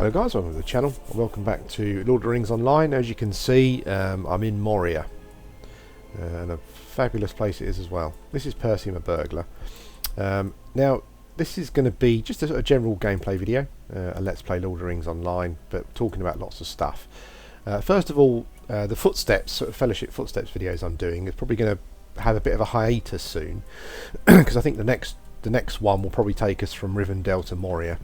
Hello guys, welcome to the channel. Welcome back to Lord of the Rings Online. As you can see, I'm in Moria. And a fabulous place it is as well. This is Persie, my burglar. Now, this is going to be just a sort of general gameplay video. A Let's Play Lord of the Rings Online, but talking about lots of stuff. First of all, the Footsteps, sort of Fellowship Footsteps videos I'm doing is probably going to have a bit of a hiatus soon. Because I think the next one will probably take us from Rivendell to Moria,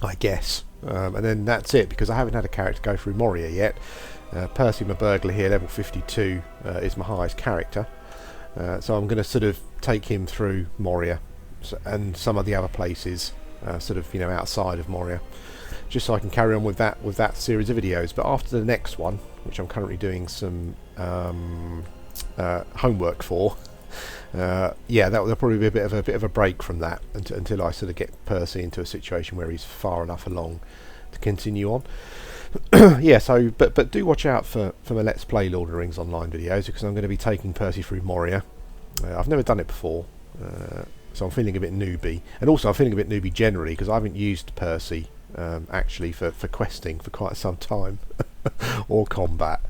I guess. And then that's it, because I haven't had a character go through Moria yet. Persie, my burglar here, level 52, is my highest character. So I'm going to sort of take him through Moria and some of the other places, sort of, you know, outside of Moria, just so I can carry on with that series of videos. But after the next one, which I'm currently doing some homework for, yeah, there'll probably be a bit of a break from that until I sort of get Persie into a situation where he's far enough along to continue on. Yeah, so but do watch out for my Let's Play Lord of the Rings Online videos, because I'm going to be taking Persie through Moria. I've never done it before, so I'm feeling a bit newbie, and also I'm feeling a bit newbie generally because I haven't used Persie actually for questing for quite some time or combat.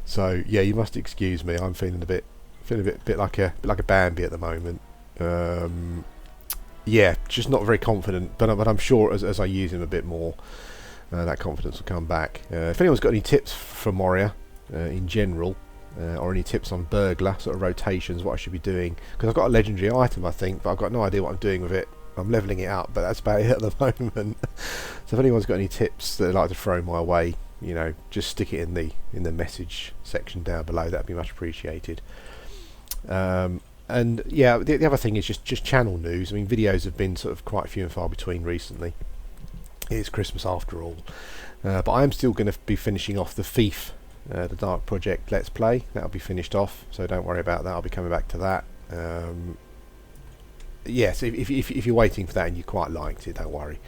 So yeah, you must excuse me. I'm feeling a bit like a Bambi at the moment. Yeah, just not very confident, but I'm sure as I use him a bit more, that confidence will come back. If anyone's got any tips for Moria in general, or any tips on burglar sort of rotations, what I should be doing, because I've got a legendary item I think, but I've got no idea what I'm doing with it. I'm leveling it up, but that's about it at the moment. So if anyone's got any tips that they'd like to throw my way, you know, just stick it in the message section down below. That'd be much appreciated. And yeah, the other thing is just channel news. I mean, videos have been sort of quite few and far between recently. It's Christmas after all, but I am still going to be finishing off the Thief, the Dark Project Let's Play. That'll be finished off, so don't worry about that. I'll be coming back to that. Yes, if you're waiting for that and you quite liked it, don't worry,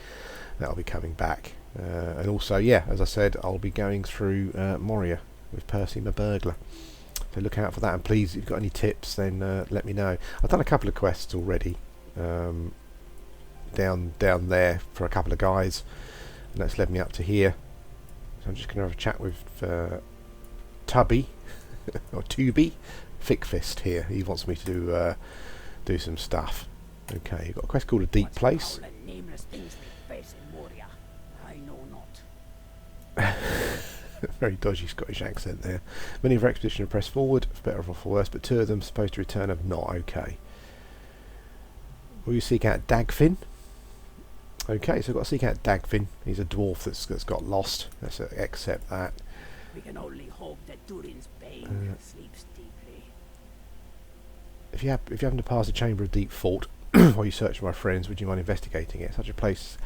that'll be coming back. And also, yeah, as I said, I'll be going through Moria with Persie, my burglar. So look out for that, and please, if you've got any tips, then let me know. I've done a couple of quests already, down there for a couple of guys, and that's led me up to here. So I'm just going to have a chat with Tubby or Tubi Thick Fist here. He wants me to do some stuff. Okay, you've got a quest called A Deep Place. Very dodgy Scottish accent there. Many of our expedition have pressed forward, for better or for worse, but two of them supposed to return have not. Okay. Will you seek out Dagfinn? Okay, so I've got to seek out Dagfinn. He's a dwarf that's got lost. Let's accept that. We can only hope that Durin's bane sleeps deeply. If you happen to pass a chamber of deep thought while you search for my friends, would you mind investigating it? Such a place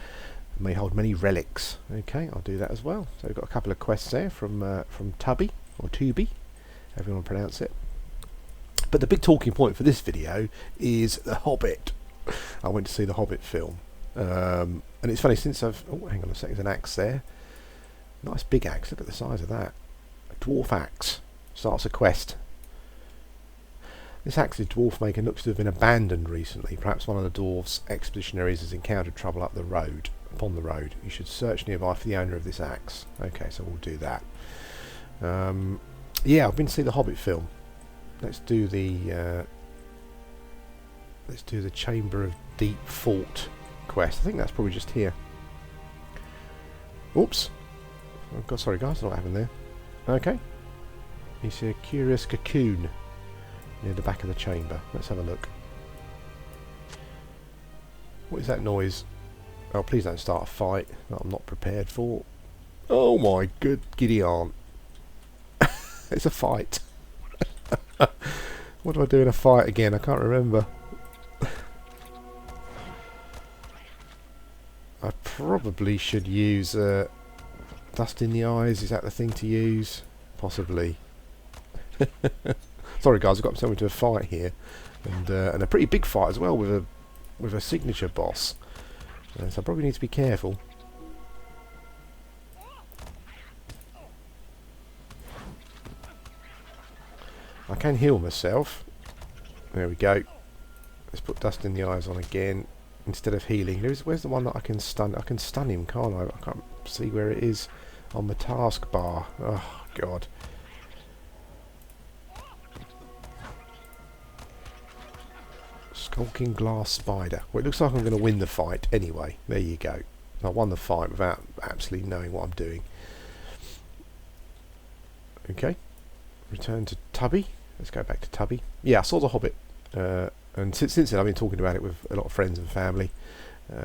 may hold many relics. Okay, I'll do that as well. So we've got a couple of quests there from Tubby, or Tubi, however you want to pronounce it. But the big talking point for this video is The Hobbit. I went to see the Hobbit film. And it's funny, since I've... Oh, hang on a second, there's an axe there. Nice big axe, look at the size of that. A dwarf axe. Starts a quest. This axe's dwarf maker looks to have been abandoned recently. Perhaps one of the dwarf's expeditionaries has encountered trouble upon the road. You should search nearby for the owner of this axe. Okay, so we'll do that. Yeah, I've been to see the Hobbit film. Let's do the Chamber of Deep Thought quest. I think that's probably just here. Oops. Oh God, sorry guys, I don't know what happened there. Okay. You see a curious cocoon near the back of the chamber. Let's have a look. What is that noise? Oh, please don't start a fight that I'm not prepared for. Oh my good giddy aunt. It's a fight. What do I do in a fight again? I can't remember. I probably should use dust in the eyes. Is that the thing to use? Possibly. Sorry guys, I've got myself into a fight here, and a pretty big fight as well with a signature boss. So I probably need to be careful. I can heal myself. There we go. Let's put dust in the eyes on again. instead of healing. Where's the one that I can stun? I can stun him, can't I? I can't see where it is on the taskbar. Oh, God. Skulking glass spider. Well, it looks like I'm going to win the fight anyway. There you go. I won the fight without absolutely knowing what I'm doing. Okay. Return to Tubby. Let's go back to Tubby. Yeah, I saw The Hobbit. And since then I've been talking about it with a lot of friends and family.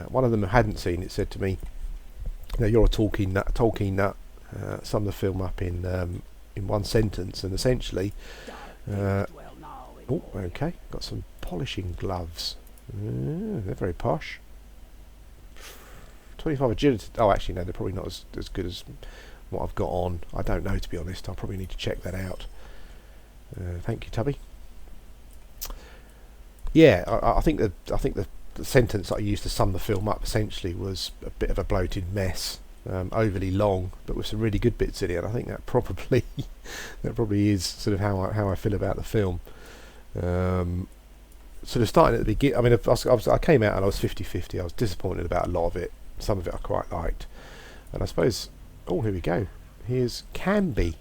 One of them who hadn't seen it said to me, you're a Tolkien nut. Sum the film up in one sentence, and essentially... oh, okay. Got some polishing gloves. They're very posh. 25 agility. Oh, actually, no, they're probably not as good as what I've got on. I don't know, to be honest. I'll probably need to check that out. Thank you, Tubby. Yeah, I think the sentence that I used to sum the film up essentially was a bit of a bloated mess, overly long, but with some really good bits in it. And I think that probably is sort of how I feel about the film. Sort of starting at the beginning. I mean, I came out and I was 50-50. I was disappointed about a lot of it. Some of it I quite liked, and I suppose. Oh, here we go. Here's Canby,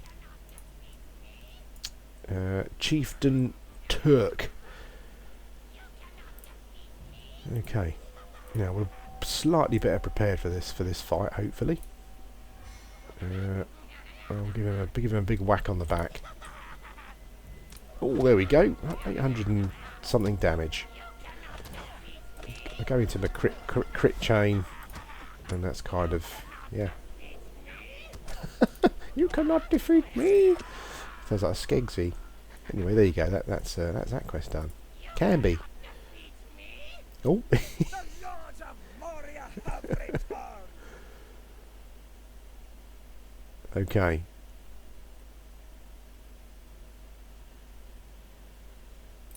Chieftain Turk. Okay, now we're slightly better prepared for this fight, hopefully. I'll give him a big whack on the back. Oh, there we go. 800 and something damage. I go into the crit chain, and that's kind of, yeah. You cannot defeat me. Sounds like a Skegsy. Anyway, there you go. That's that quest done. Canby. Oh. The lords of Moria have returned. Okay.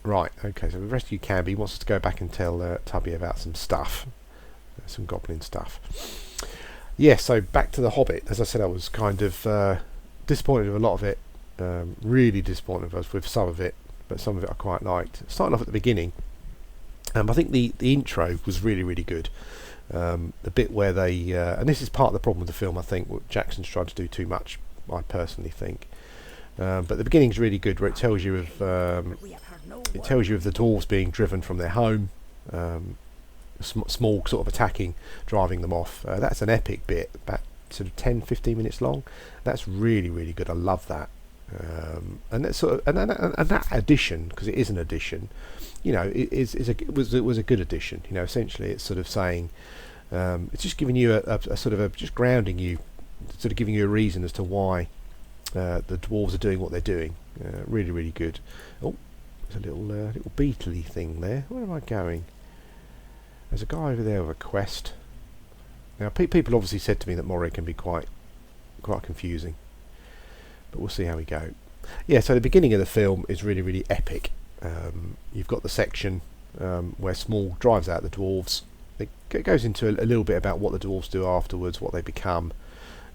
Right, okay, so we rescued Canby. He wants us to go back and tell Tubby about some stuff. Some goblin stuff. Yeah, so back to The Hobbit. As I said, I was kind of disappointed with a lot of it. Really disappointed with some of it, but some of it I quite liked. Starting off at the beginning, I think the intro was really, really good. The bit where they... and this is part of the problem with the film, I think. What Jackson's tried to do too much, I personally think. But the beginning's really good, where it tells you of the dwarves being driven from their home, small sort of attacking, driving them off. That's an epic bit, about sort of 10-15 minutes long. That's really, really good. I love that. And that sort of and that addition, because it is an addition, you know, it was a good addition. You know, essentially it's sort of saying, it's just giving you a sort of just grounding you, sort of giving you a reason as to why the dwarves are doing what they're doing. Really, really good. Oh, there's a little beetly thing there. Where am I going? There's a guy over there with a quest. Now, people obviously said to me that Moria can be quite confusing, but we'll see how we go. Yeah, so the beginning of the film is really, really epic. You've got the section where Smaug drives out the dwarves. It goes into a little bit about what the dwarves do afterwards, what they become,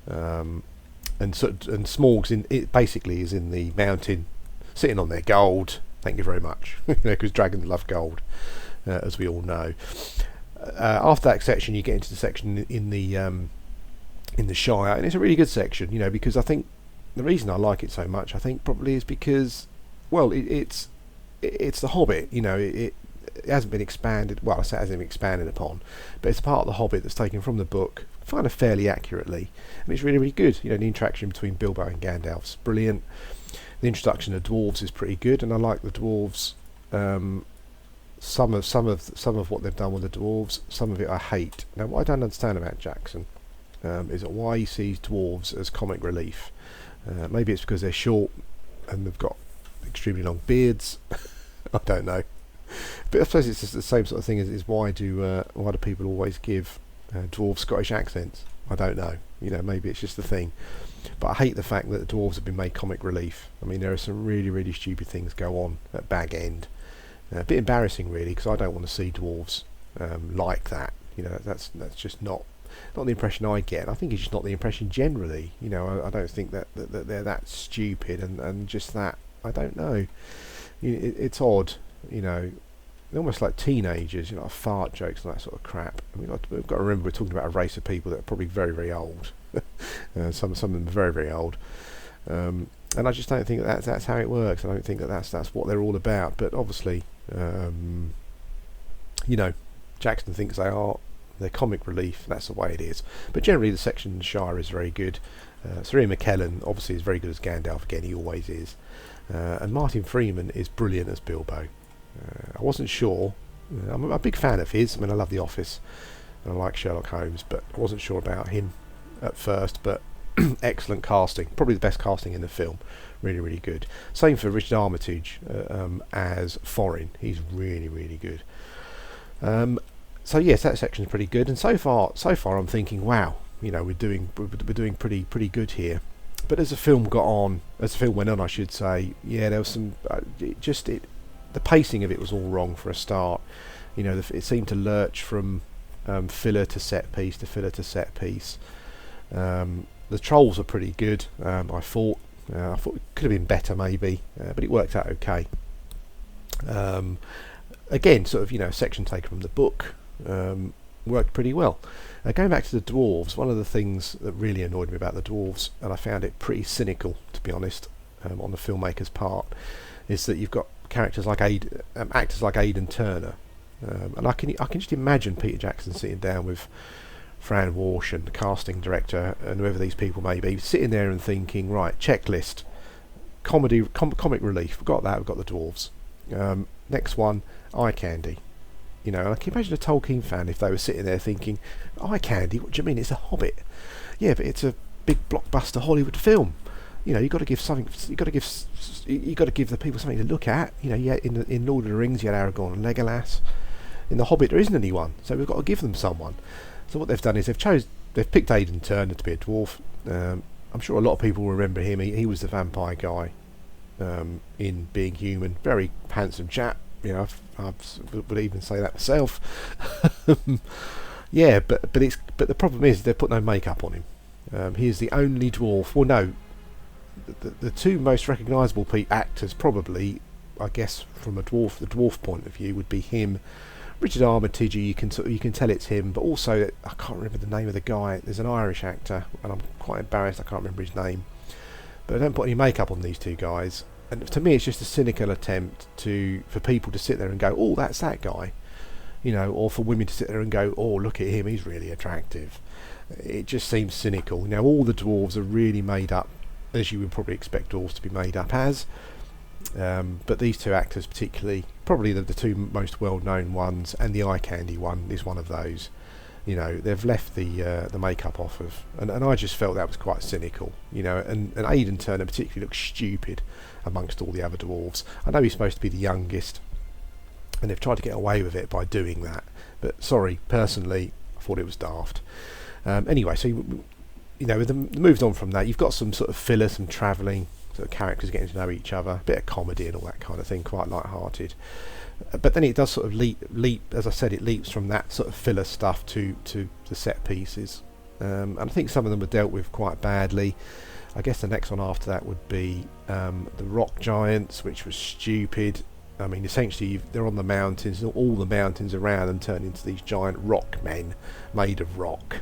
and Smaug's basically is in the mountain, sitting on their gold. Thank you very much, because dragons love gold, as we all know. After that section, you get into the section in the Shire, and it's a really good section, you know, because I think the reason I like it so much, I think probably is because, well, it's the Hobbit, you know. It hasn't been expanded. Well, I say it hasn't been expanded upon, but it's a part of the Hobbit that's taken from the book, kind of fairly accurately, and it's really, really good. You know, the interaction between Bilbo and Gandalf's brilliant. The introduction of dwarves is pretty good, and I like the dwarves. Some of what they've done with the dwarves, some of it I hate. Now, what I don't understand about Jackson is that why he sees dwarves as comic relief. Maybe it's because they're short and they've got extremely long beards. I don't know, but I suppose it's just the same sort of thing as why do people always give dwarves Scottish accents? I don't know. You know, maybe it's just the thing. But I hate the fact that the dwarves have been made comic relief. I mean, there are some really, really stupid things go on at Bag End. A bit embarrassing, really, because I don't want to see dwarves like that. You know, that's just not the impression I get. I think it's just not the impression generally. You know, I don't think that they're that stupid and just that. I don't know. It's odd, you know. they're almost like teenagers, fart jokes and that sort of crap. I mean, we've got to remember we're talking about a race of people that are probably very, very old. Some of them are very, very old. And I just don't think that's how it works. I don't think that's what they're all about. But obviously, Jackson thinks they are. They're comic relief. That's the way it is. But generally, the section in the Shire is very good. Sir Ian McKellen obviously is very good as Gandalf. Again, he always is. And Martin Freeman is brilliant as Bilbo. I wasn't sure. I'm a big fan of his. I mean, I love The Office, and I like Sherlock Holmes, but I wasn't sure about him at first. But excellent casting, probably the best casting in the film. Really, really good. Same for Richard Armitage as Thorin. He's really, really good. So yes, that section's pretty good. And so far, I'm thinking, wow, we're doing pretty good here. But as the film went on, I should say, there was some the pacing of it was all wrong for a start. It seemed to lurch from filler to set piece to filler to set piece. The trolls are pretty good. I thought it could have been better maybe, but it worked out okay. Again, sort of a section taken from the book, worked pretty well. Going back to the dwarves, one of the things that really annoyed me about the dwarves, and I found it pretty cynical to be honest, on the filmmaker's part, is that you've got characters like actors like Aidan Turner, and I can just imagine Peter Jackson sitting down with Fran Walsh and the casting director and whoever these people may be, sitting there and thinking, right, checklist, comic relief, we've got that, we've got the dwarves. Next one, eye candy. And I can imagine a Tolkien fan if they were sitting there thinking, eye candy, what do you mean, it's a Hobbit? Yeah, but it's a big blockbuster Hollywood film. You've got to give something. You've got to give the people something to look at. In Lord of the Rings, you had Aragorn and Legolas. In The Hobbit, there isn't anyone, so we've got to give them someone. So what they've done is they've picked Aidan Turner to be a dwarf. I'm sure a lot of people will remember him. He was the vampire guy in Being Human. Very handsome chap. I would even say that myself. Yeah, but the problem is they've put no makeup on him. He is the only dwarf. Well, no. The two most recognisable actors, probably, I guess, from the dwarf point of view, would be him, Richard Armitage. You can tell it's him, but also I can't remember the name of the guy. There's an Irish actor, and I'm quite embarrassed I can't remember his name. But I don't put any makeup on these two guys, and to me, it's just a cynical attempt for people to sit there and go, "Oh, that's that guy," or for women to sit there and go, "Oh, look at him, he's really attractive." It just seems cynical. Now, all the dwarves are really made up, as you would probably expect dwarves to be made up as. But these two actors particularly, probably the two most well-known ones, and the eye candy one is one of those. They've left the makeup off of, and I just felt that was quite cynical. And Aidan Turner particularly looks stupid amongst all the other dwarves. I know he's supposed to be the youngest, and they've tried to get away with it by doing that. But sorry, personally, I thought it was daft. Anyway, so moved on from that. You've got some sort of filler, some travelling, sort of characters getting to know each other, a bit of comedy and all that kind of thing, quite light-hearted. But then it does sort of leap, as I said, it leaps from that sort of filler stuff to the set pieces. And I think some of them were dealt with quite badly. I guess the next one after that would be the rock giants, which was stupid. I mean, essentially, they're on the mountains, all the mountains around them turn into these giant rock men made of rock,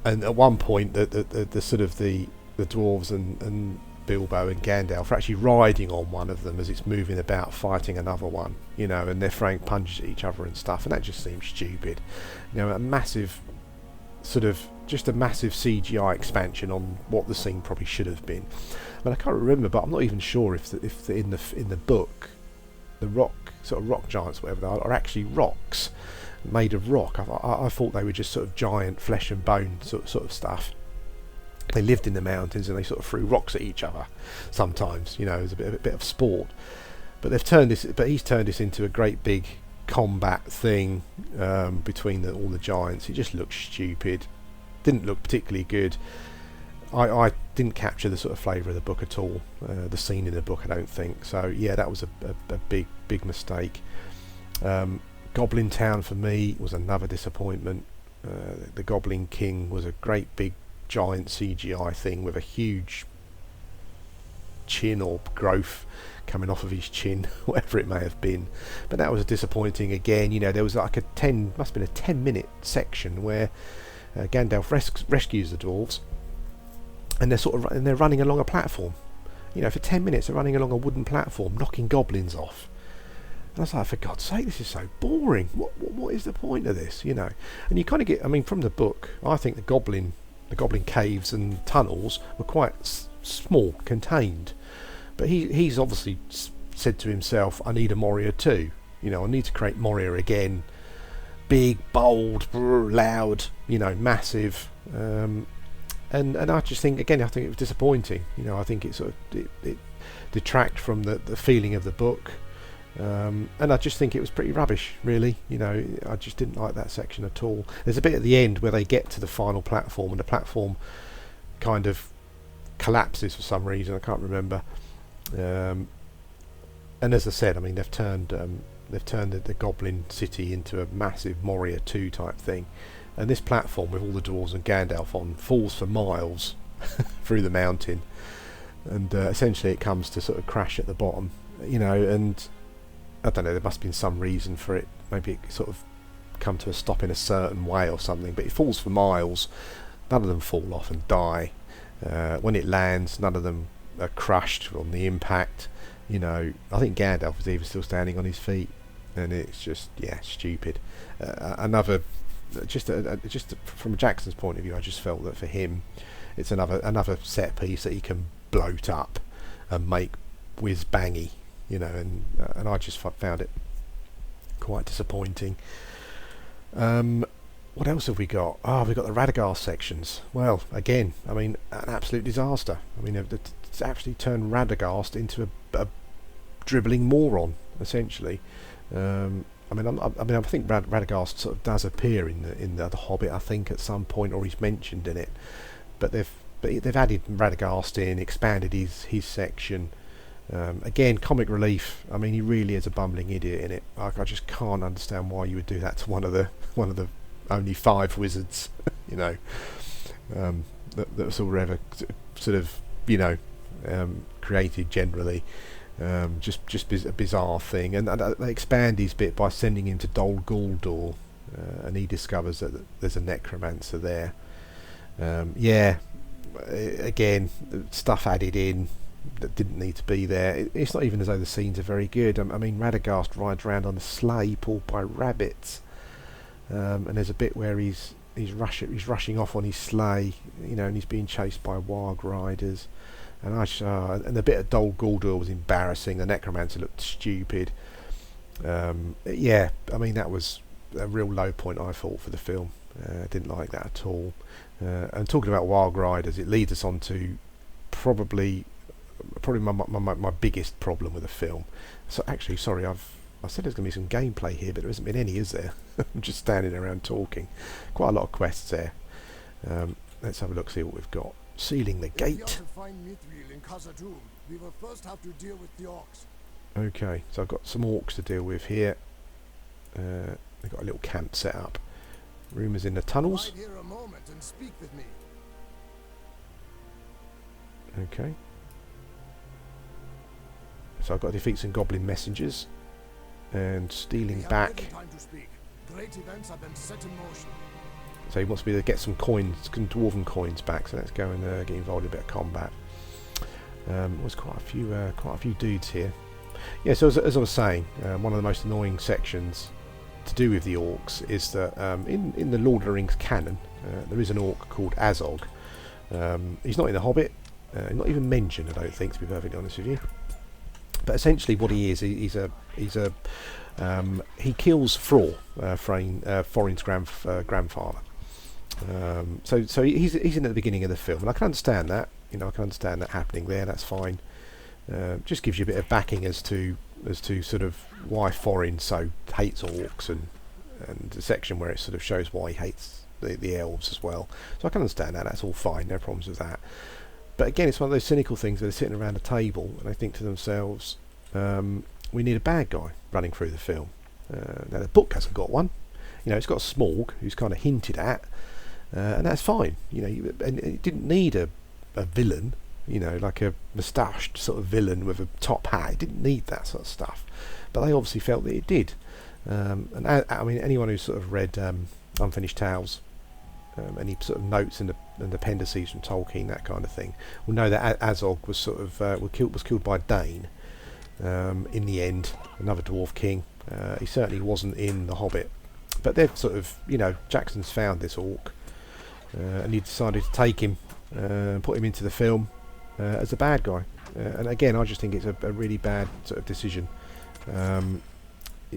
and at one point, the sort of the dwarves and Bilbo and Gandalf are actually riding on one of them as it's moving about, fighting another one, and they're throwing punches at each other and stuff, and that just seems stupid. A massive CGI expansion on what the scene probably should have been. I mean, I can't remember, but I'm not even sure if in the book, the rock giants, whatever they are actually rocks made of rock. I thought they were just sort of giant flesh and bone sort of stuff. They lived in the mountains and they sort of threw rocks at each other sometimes, as a bit of sport. But he's turned this into a great big combat thing between all the giants. It just looks stupid. Didn't look particularly good. I didn't capture the sort of flavour of the book at all. The scene in the book, I don't think. So yeah, that was a big mistake. Goblin Town for me was another disappointment. The Goblin King was a great big giant CGI thing with a huge chin or growth coming off of his chin, whatever it may have been. But that was disappointing again. There was like must have been a 10-minute section where Gandalf rescues the dwarves, and they're running along a platform. For 10 minutes they're running along a wooden platform, knocking goblins off. And I was like, for God's sake, this is so boring. What is the point of this? And you kind of get, from the book, I think the goblin caves and tunnels were quite small, contained. But he's obviously said to himself, I need a Moria too. I need to create Moria again. Big, bold, loud, massive. And I just think, again, I think it was disappointing. I think it detract from the feeling of the book. And I just think it was pretty rubbish, really. I just didn't like that section at all. There's a bit at the end where they get to the final platform, and the platform kind of collapses for some reason. I can't remember. And as I said, they've turned the Goblin City into a massive Moria 2 type thing. And this platform with all the dwarves and Gandalf on falls for miles through the mountain, and essentially it comes to sort of crash at the bottom. And I don't know, there must have been some reason for it. Maybe it sort of come to a stop in a certain way or something, but it falls for miles. None of them fall off and die. When it lands, none of them are crushed on the impact. I think Gandalf was even still standing on his feet, and it's just, stupid. Just from Jackson's point of view, I just felt that for him, it's another set piece that he can bloat up and make whiz bangy. And I just found it quite disappointing. What else have we got? We've got the Radagast sections. Well, again, an absolute disaster. It's actually turned Radagast into a dribbling moron, essentially. I think Radagast sort of does appear in the Hobbit, I think, at some point, or he's mentioned in it. But they've added Radagast in, expanded his section. Again, comic relief. He really is a bumbling idiot in it. I just can't understand why you would do that to one of the only 5 wizards, that was all ever sort of created generally. Just a bizarre thing, and they expand his bit by sending him to Dol Guldur, and he discovers that there's a necromancer there. Again, stuff added in that didn't need to be there. It's not even as though the scenes are very good. Radagast rides around on a sleigh pulled by rabbits, and there's a bit where he's rushing off on his sleigh, and he's being chased by wild riders. And and the bit of Dol Guldur was embarrassing. The necromancer looked stupid. That was a real low point, I thought, for the film. I didn't like that at all. And talking about wild riders, it leads us on to probably my biggest problem with the film. So actually, sorry, I said there's going to be some gameplay here, but there hasn't been any, is there? I'm just standing around talking. Quite a lot of quests there. Let's have a look, see what we've got. Sealing the gate. We will first have to deal with the orcs. Okay, so I've got some orcs to deal with here. They've got a little camp set up. Rumours in the tunnels. Here a moment and speak with me. Okay. So I've got to defeat some goblin messengers and stealing back. Time to speak. Great events have been set in motion. So he wants me to get some coins, some dwarven coins back. So let's go and get involved in a bit of combat. There's quite a few dudes here. Yeah. So as I was saying, one of the most annoying sections to do with the orcs is that in the Lord of the Rings canon, there is an orc called Azog. He's not in the Hobbit. Not even mentioned, I don't think, to be perfectly honest with you. But essentially, what he is, he kills Thror, Thorin's grandfather. So he's in at the beginning of the film, and I can understand that. I can understand that happening there. That's fine. Just gives you a bit of backing as to sort of why Thorin so hates orcs, and the section where it sort of shows why he hates the elves as well. So I can understand that. That's all fine. No problems with that. But again, it's one of those cynical things where they're sitting around a table and they think to themselves, we need a bad guy running through the film. Now the book hasn't got one. It's got Smaug, who's kind of hinted at, and that's fine. And it didn't need a villain. you know, like a moustached sort of villain with a top hat. It didn't need that sort of stuff, but they obviously felt that it did. And I mean, anyone who's sort of read Unfinished Tales, any sort of notes and appendices from Tolkien, that kind of thing, will know that Azog was sort of was killed by Dane in the end, another dwarf king. He certainly wasn't in The Hobbit, but they've sort of, you know, Jackson's found this orc, and he decided to take him and put him into the film as a bad guy. And again, I just think it's a really bad sort of decision.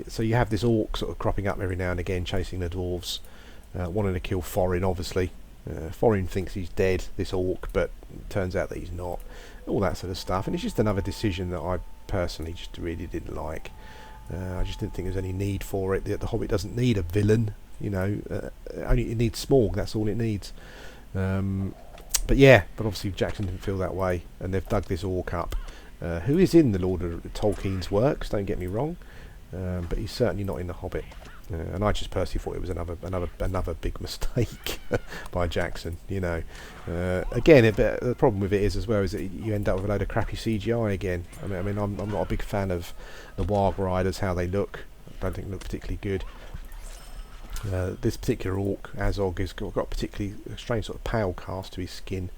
So you have this orc sort of cropping up every now and again, chasing the dwarves, wanting to kill Thorin, obviously. Thorin thinks he's dead, this orc, but it turns out that he's not. All that sort of stuff, and it's just another decision that I personally just really didn't like. I just didn't think there's any need for it. The Hobbit doesn't need a villain, you know. Only it needs Smaug, that's all it needs. But obviously Jackson didn't feel that way, and they've dug this orc up, who is in the Lord of Tolkien's works, don't get me wrong. But he's certainly not in The Hobbit, and I just personally thought it was another big mistake by Jackson. You know, again, the problem with it is as well is that you end up with a load of crappy CGI again. I mean, I'm not a big fan of the Warg Riders, how they look. I don't think they look particularly good. This particular orc, Azog, has got a particularly strange sort of pale cast to his skin,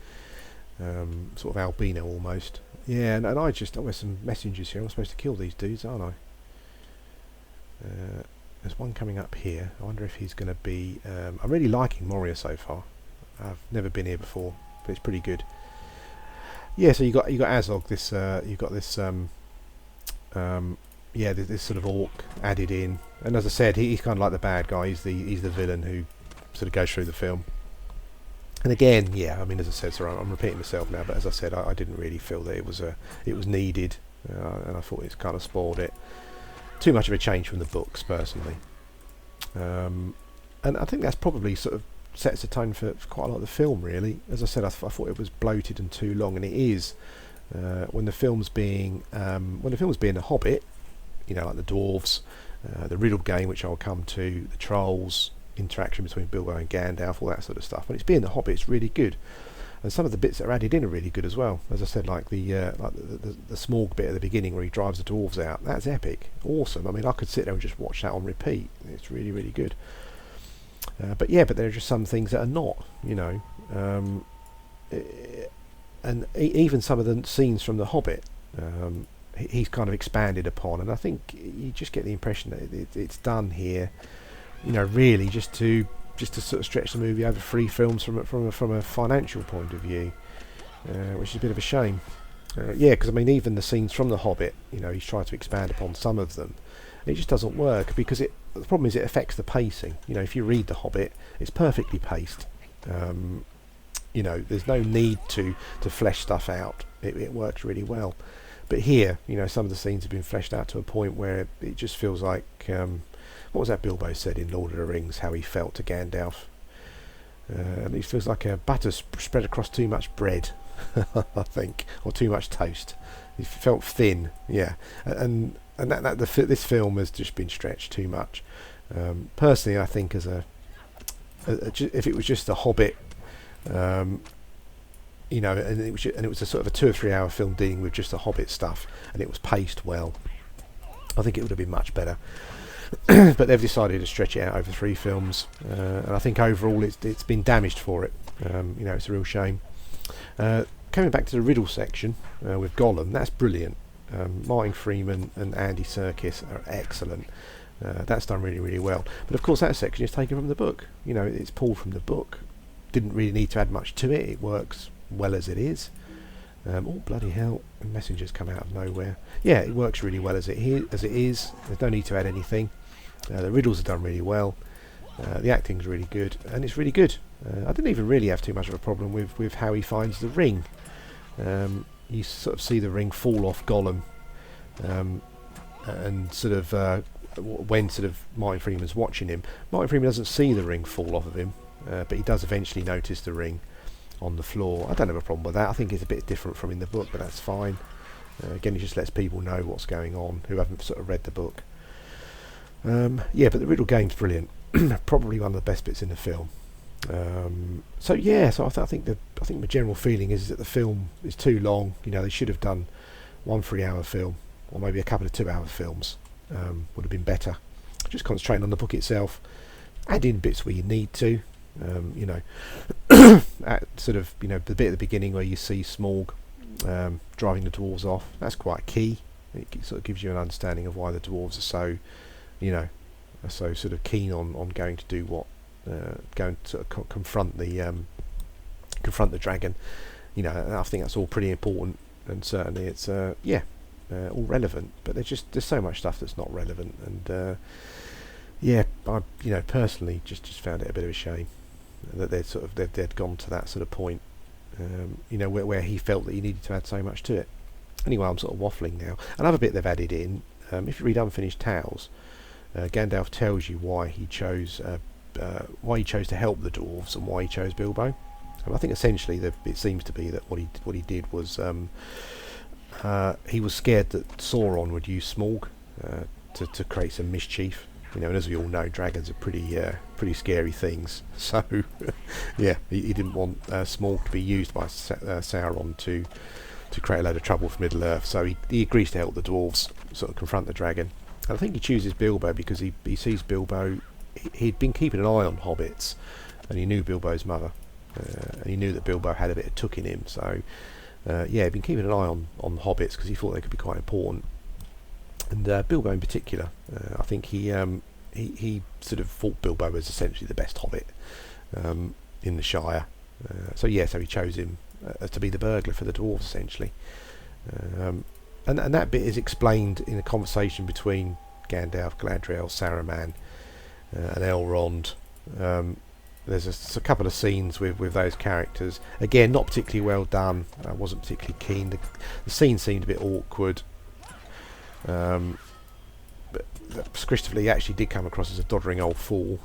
sort of albino almost. Yeah, and there's some messengers here. I'm supposed to kill these dudes, aren't I? There's one coming up here. I wonder if he's going to be... I'm really liking Moria so far. I've never been here before, but it's pretty good. Yeah, so you got Azog. This you've got this this sort of orc added in, and as I said, he's kind of like the bad guy. He's the villain who sort of goes through the film. And again, I mean, as I said, sorry, I'm repeating myself now, but as I said, I didn't really feel that it was needed, and I thought it's kind of spoiled it. Too much of a change from the books, personally. And I think that's probably sort of sets the tone for quite a lot of the film, really. As I said, I thought it was bloated and too long, and it is. When the film's being The Hobbit, you know, like the dwarves, the riddle game, which I'll come to, the trolls, interaction between Bilbo and Gandalf, all that sort of stuff. When it's being The Hobbit, it's really good. And some of the bits that are added in are really good as well. As I said, like the Smaug bit at the beginning where he drives the dwarves out. That's epic, awesome. I mean, I could sit there and just watch that on repeat. It's really, really good. But there are just some things that are not, you know. And even some of the scenes from The Hobbit, he's kind of expanded upon. And I think you just get the impression that it's done here, you know, really just to sort of stretch the movie over 3 films from a financial point of view, which is a bit of a shame. Because I mean, even the scenes from The Hobbit, you know, he's tried to expand upon some of them. It just doesn't work because the problem is it affects the pacing. You know, if you read The Hobbit, it's perfectly paced. You know, there's no need to flesh stuff out. It works really well. But here, you know, some of the scenes have been fleshed out to a point where it just feels like... what was that Bilbo said in Lord of the Rings, how he felt to Gandalf? And it feels like a butter spread across too much bread, I think, or too much toast. He felt thin, and this film has just been stretched too much. Personally, I think if it was just The Hobbit, you know, and it was a sort of a 2 or 3 hour film dealing with just The Hobbit stuff, and it was paced well, I think it would have been much better. But they've decided to stretch it out over 3 films, and I think overall it's been damaged for it. You know, it's a real shame. Coming back to the riddle section with Gollum, that's brilliant. Martin Freeman and Andy Serkis are excellent. That's done really, really well. But of course, that section is taken from the book. You know, it's pulled from the book. Didn't really need to add much to it. It works well as it is. Oh bloody hell! Messengers come out of nowhere. Yeah, it works really well as it is. There's no need to add anything. The riddles are done really well. The acting's really good, and it's really good. I didn't even really have too much of a problem with how he finds the ring. You sort of see the ring fall off Gollum, and sort of when sort of Martin Freeman's watching him, Martin Freeman doesn't see the ring fall off of him, but he does eventually notice the ring on the floor. I don't have a problem with that. I think it's a bit different from in the book, but that's fine. Again, it just lets people know what's going on who haven't sort of read the book. But the riddle game's brilliant. Probably one of the best bits in the film. So yeah, so I think my general feeling is that the film is too long. You know, they should have done 1 3-hour film, or maybe a couple of 2-hour films. Would have been better. Just concentrating on the book itself, add in bits where you need to. You know, at sort of, you know, the bit at the beginning where you see Smaug driving the dwarves off. That's quite key. It sort of gives you an understanding of why the dwarves are so, you know, are so sort of keen on going to do what, going to sort of confront the dragon. You know, and I think that's all pretty important, and certainly it's yeah, all relevant. But there's so much stuff that's not relevant, and yeah, I, you know, personally just found it a bit of a shame that they'd gone to that sort of point. You know, where he felt that he needed to add so much to it. Anyway, I'm sort of waffling now. Another bit they've added in, if you read Unfinished Tales, Gandalf tells you why he chose to help the dwarves and why he chose Bilbo. I think essentially it seems to be that what he did was he was scared that Sauron would use Smaug to create some mischief. You know, and as we all know, dragons are pretty scary things. So, yeah, he didn't want Smaug to be used by Sauron to create a load of trouble for Middle Earth. So he agrees to help the dwarves sort of confront the dragon. And I think he chooses Bilbo because he sees Bilbo. He'd been keeping an eye on hobbits, and he knew Bilbo's mother, and he knew that Bilbo had a bit of took in him. So, yeah, he'd been keeping an eye on hobbits because he thought they could be quite important. And Bilbo in particular, I think he sort of thought Bilbo was essentially the best hobbit in the Shire. So yeah, so he chose him to be the burglar for the dwarves essentially. And that bit is explained in a conversation between Gandalf, Galadriel, Saruman, and Elrond. There's a couple of scenes with those characters. Again, not particularly well done. I wasn't particularly keen. The scene seemed a bit awkward. But Christopher Lee actually did come across as a doddering old fool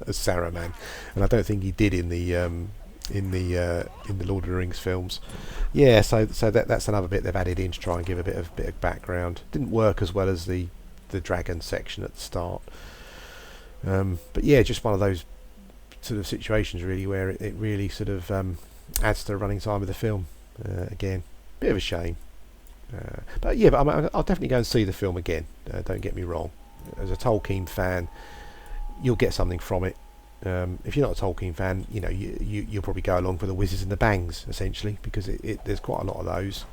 as Saruman, and I don't think he did in the Lord of the Rings films. Yeah, so that's another bit they've added in to try and give a bit of background. Didn't work as well as the dragon section at the start, but yeah, just one of those sort of situations really where it really sort of adds to the running time of the film. Again, bit of a shame. But yeah, I'll definitely go and see the film again. Don't get me wrong. As a Tolkien fan, you'll get something from it. If you're not a Tolkien fan, you know you'll probably go along for the whizzes and the bangs essentially, because there's quite a lot of those.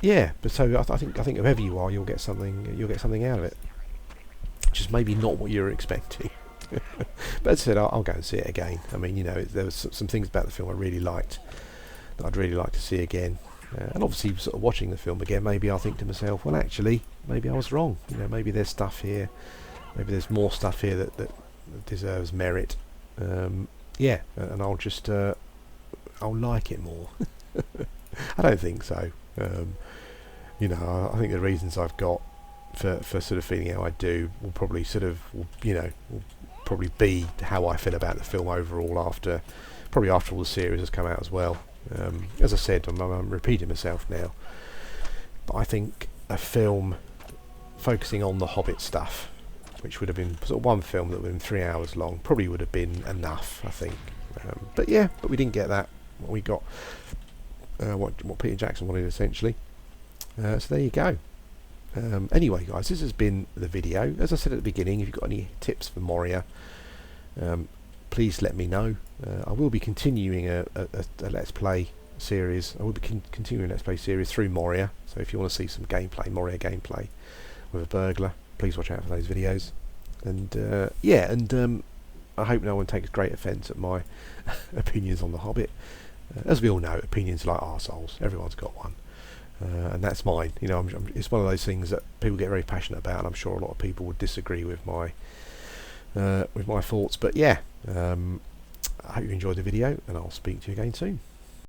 Yeah, but so I think whoever you are, you'll get something out of it. Just maybe not what you're expecting. But as I said, I'll go and see it again. I mean, you know, there was some things about the film I really liked that I'd really like to see again. And obviously, sort of watching the film again, maybe I'll think to myself, well, actually, maybe I was wrong. You know, maybe there's stuff here, maybe there's more stuff here that deserves merit. Yeah, and I'll just I'll like it more. I don't think so. You know, I think the reasons I've got for sort of feeling how I do will probably will probably be how I feel about the film overall after all the series has come out as well. As I said, I'm repeating myself now, but I think a film focusing on the Hobbit stuff, which would have been sort of one film that would have been 3 hours long, probably would have been enough, I think. But we didn't get that. We got what Peter Jackson wanted essentially. So there you go. Anyway, guys, this has been the video. As I said at the beginning, if you've got any tips for Moria, please let me know. I will be continuing a Let's Play series. I will be continuing a Let's Play series through Moria. So if you want to see some Moria gameplay with a burglar, please watch out for those videos. And yeah, and I hope no one takes great offence at my opinions on The Hobbit. As we all know, opinions are like arseholes. Everyone's got one. And that's mine. You know, it's one of those things that people get very passionate about, and I'm sure a lot of people would disagree with my thoughts. But yeah, I hope you enjoyed the video, and I'll speak to you again soon.